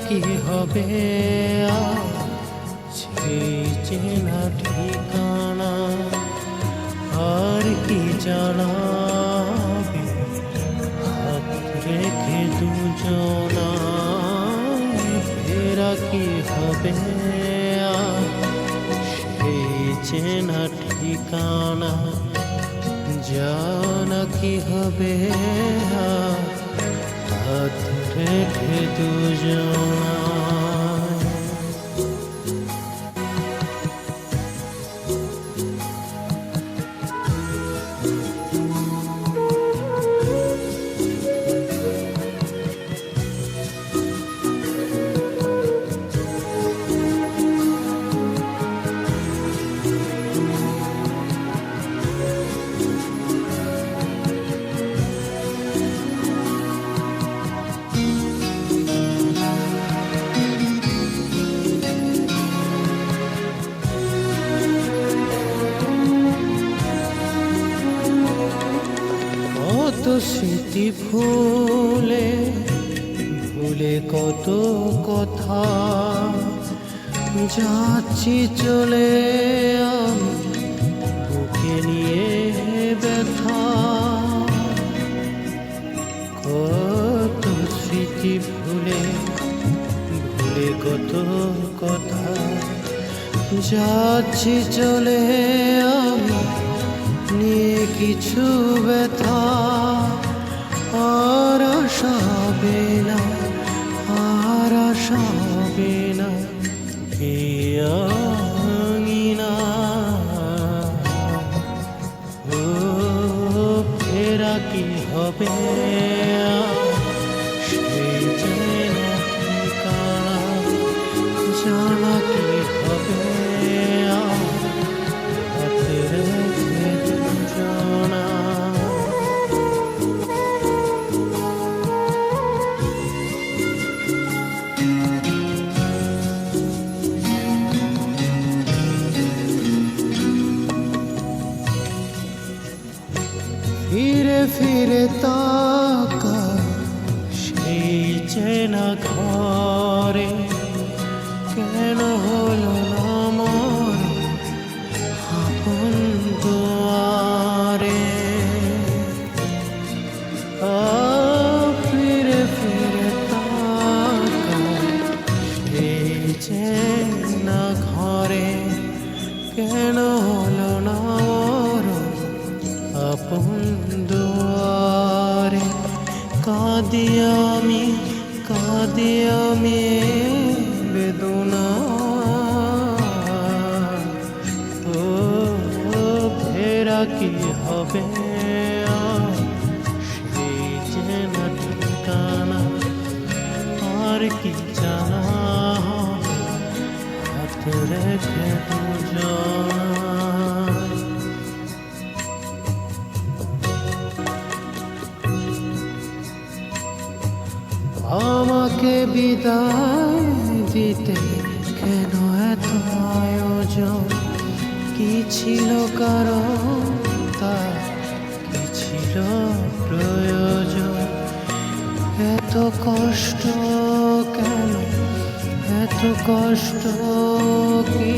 কি হবে সেই চেনা ঠিকানা আর কি জানাবে হাত রেখে দুজনা ফেরা কি হবে সেই চেনা ঠিকানা জানা কি হবে হাত রেখে দুজনা কত স্মৃতি ভুলে ভুলে কত কথা যাচ্ছি চলে আমি বুকে নিয়ে ব্যথা কত স্মৃতি ভুলে ভুলে কত কথা যাচ্ছি চলে আমি নিয়ে কিছু ব্যথা আর আশা হবে না আর আশা হবে না না ও ফেরা কি হবে সেই চেনা ঠিকানা জানা কি হবে ফিরে ফিরে তাকা সেই চেনা ঘরে কেন হলো না মোর আপন দুয়ারে ফিরে ফিরে তাকা সেই চেনা ঘরে কেন হলো না মোর আপন দুয়ারে কাঁদি আমি বেদনা ও ফেরা কি হবে সেই চেনা ঠিকানা আর কি জানা হাত রেখে দুজনা আমাকে বিদায় দিতে কেন এত আয়োজন কি ছিল কারণ তার কি ছিল প্রয়োজন এত কষ্ট কেন এত কষ্ট কি